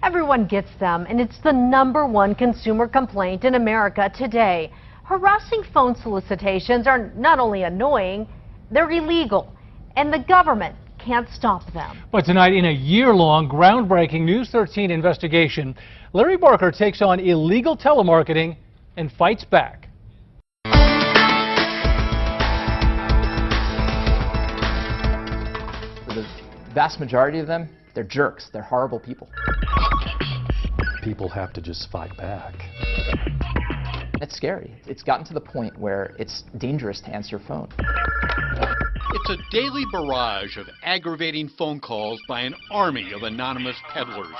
Everyone gets them, and it's the #1 consumer complaint in America today. Harassing phone solicitations are not only annoying, they're illegal, and the government can't stop them. But tonight, in a year-long, groundbreaking News 13 investigation, Larry Barker takes on illegal telemarketing and fights back. The vast majority of them, they're jerks. They're horrible people. People have to just fight back. It's scary. It's gotten to the point where it's dangerous to answer your phone. It's a daily barrage of aggravating phone calls by an army of anonymous peddlers.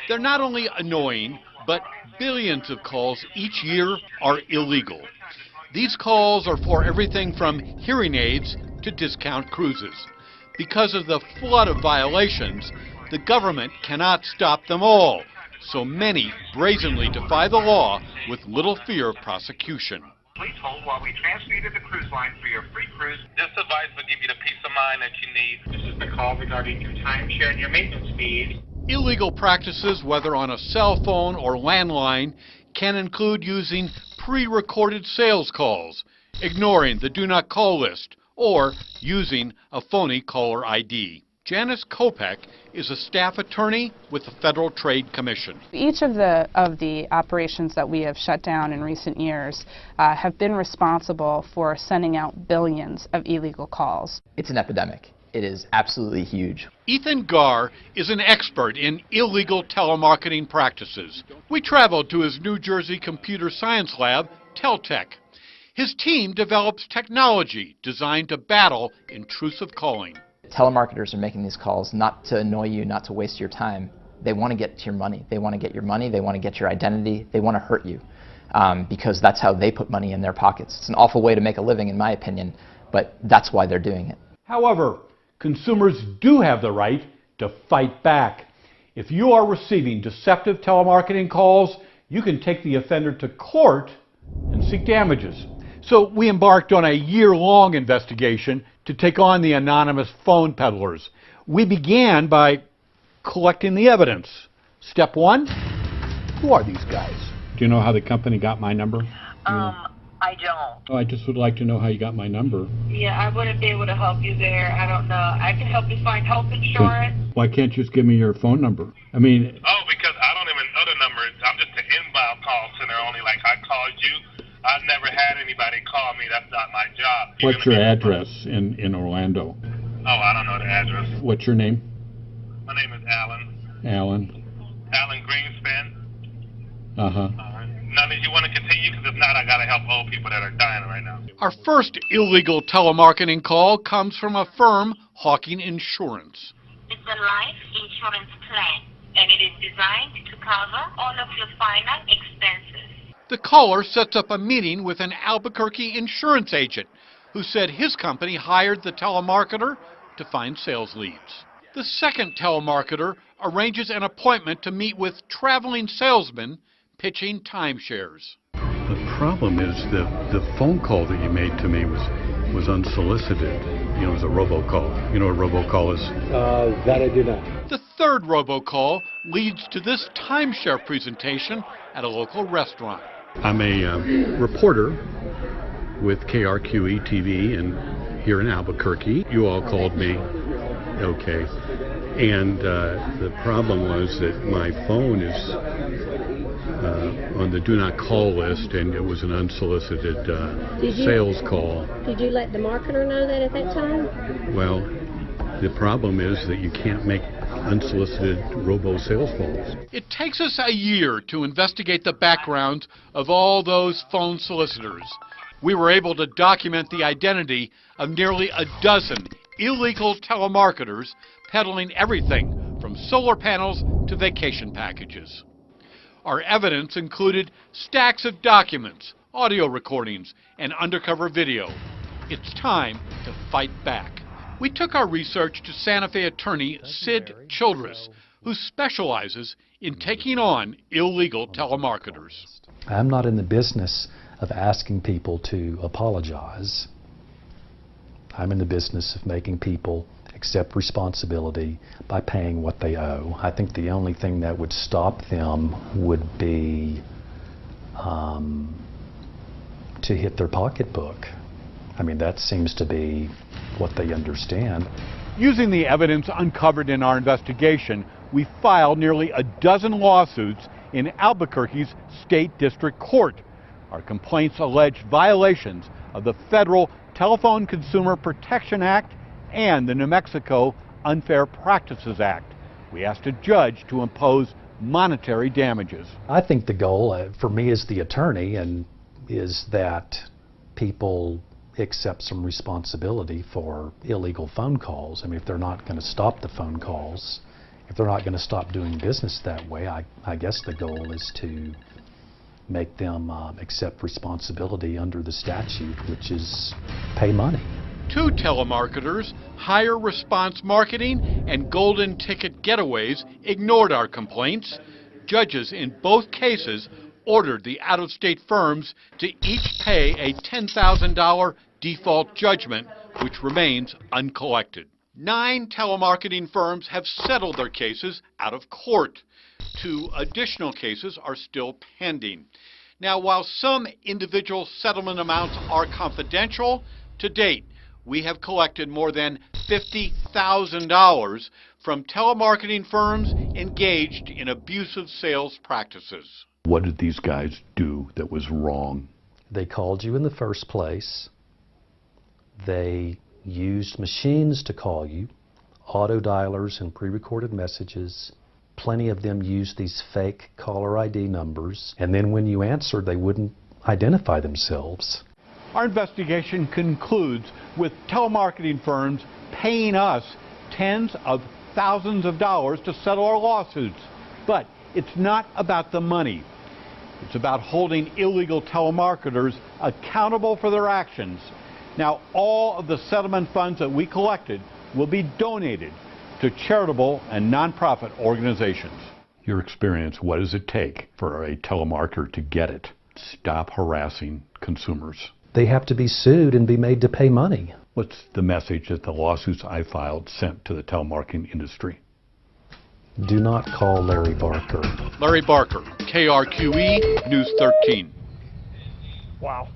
They're not only annoying, but billions of calls each year are illegal. These calls are for everything from hearing aids to discount cruises. Because of the flood of violations, the government cannot stop them all. So many brazenly defy the law with little fear of prosecution. Please hold while we transfer you to the cruise line for your free cruise. This advice will give you the peace of mind that you need. This is the call regarding your timeshare and your maintenance fees. Illegal practices, whether on a cell phone or landline, can include using pre-recorded sales calls, ignoring the do not call list, or using a phony caller ID. Janice Kopek is a staff attorney with the Federal Trade Commission. Each of the operations that we have shut down in recent years have been responsible for sending out billions of illegal calls. It's an epidemic. It is absolutely huge. Ethan Garr is an expert in illegal telemarketing practices. We traveled to his New Jersey computer science lab, Teltech. His team develops technology designed to battle intrusive calling. Telemarketers are making these calls not to annoy you, not to waste your time. They want to get to your money. They want to get your money. They want to get your identity. They want to hurt you because that's how they put money in their pockets. It's an awful way to make a living, in my opinion, but that's why they're doing it. However, consumers do have the right to fight back. If you are receiving deceptive telemarketing calls, you can take the offender to court and seek damages. So we embarked on a year-long investigation to take on the anonymous phone peddlers. We began by collecting the evidence. Step one, who are these guys? Do you know how the company got my number? I don't. Oh, I just would like to know how you got my number. Yeah, I wouldn't be able to help you there. I don't know. I can help you find health insurance. Why can't you just give me your phone number? I mean... Oh, because I don't even know the number. I'm just an inbound call center only. Like, I called you. I've never had anybody call me. That's not my job. What's your address in Orlando? Oh, I don't know the address. What's your name? My name is Alan. Alan. Alan Greenspan. Uh-huh. Now, did you want to continue? Because if not, I got to help old people that are dying right now. Our first illegal telemarketing call comes from a firm hawking insurance. It's a life insurance plan, and it is designed to cover all of your final expenses. The caller sets up a meeting with an Albuquerque insurance agent who said his company hired the telemarketer to find sales leads. The second telemarketer arranges an appointment to meet with traveling salesmen pitching timeshares. The problem is that the phone call that you made to me was unsolicited. You know, it was a robocall. You know what a robocall is? That I do not. The third robocall leads to this timeshare presentation at a local restaurant. I'm a reporter with KRQE TV and here in Albuquerque. You all called me. Okay. And the problem was that my phone is on the do not call list, and it was an unsolicited sales call. Did you let the marketer know that at that time? Well, the problem is that you can't make unsolicited robo-sales calls. It takes us a year to investigate the backgrounds of all those phone solicitors. We were able to document the identity of nearly a dozen illegal telemarketers peddling everything from solar panels to vacation packages. Our evidence included stacks of documents, audio recordings, and undercover video. It's time to fight back. We took our research to Santa Fe attorney Sid Childress, who specializes in taking on illegal telemarketers. I'm not in the business of asking people to apologize. I'm in the business of making people accept responsibility by paying what they owe. I think the only thing that would stop them would be to hit their pocketbook. I mean, that seems to be what they understand. Using the evidence uncovered in our investigation, we filed nearly a dozen lawsuits in Albuquerque's state district court. Our complaints allege violations of the federal Telephone Consumer Protection Act and the New Mexico Unfair Practices Act. We asked a judge to impose monetary damages. I think the goal for me as the attorney is that people accept some responsibility for illegal phone calls. I mean, if they're not going to stop the phone calls, if they're not going to stop doing business that way, I guess the goal is to make them accept responsibility under the statute, which is pay money. Two telemarketers, Higher Response Marketing and Golden Ticket Getaways, ignored our complaints. Judges in both cases ordered the out-of-state firms to each pay a $10,000 default judgment, which remains uncollected. 9 telemarketing firms have settled their cases out of court. 2 additional cases are still pending. Now, while some individual settlement amounts are confidential, to date, we have collected more than $50,000 from telemarketing firms engaged in abusive sales practices. What did these guys do that was wrong? They called you in the first place. They used machines to call you, auto dialers and pre-recorded messages. Plenty of them used these fake caller ID numbers, and then when you answered, they wouldn't identify themselves. Our investigation concludes with telemarketing firms paying us tens of thousands of dollars to settle our lawsuits. But it's not about the money. It's about holding illegal telemarketers accountable for their actions. Now, all of the settlement funds that we collected will be donated to charitable and nonprofit organizations. Your experience, what does it take for a telemarketer to get it? Stop harassing consumers. They have to be sued and be made to pay money. What's the message that the lawsuits I filed sent to the telemarketing industry? Do not call Larry Barker. Larry Barker, KRQE, News 13. Wow.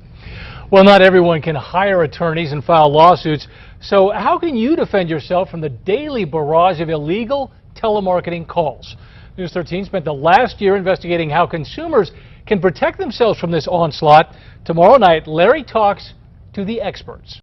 Well, not everyone can hire attorneys and file lawsuits, so how can you defend yourself from the daily barrage of illegal telemarketing calls? News 13 spent the last year investigating how consumers can protect themselves from this onslaught. Tomorrow night, Larry talks to the experts.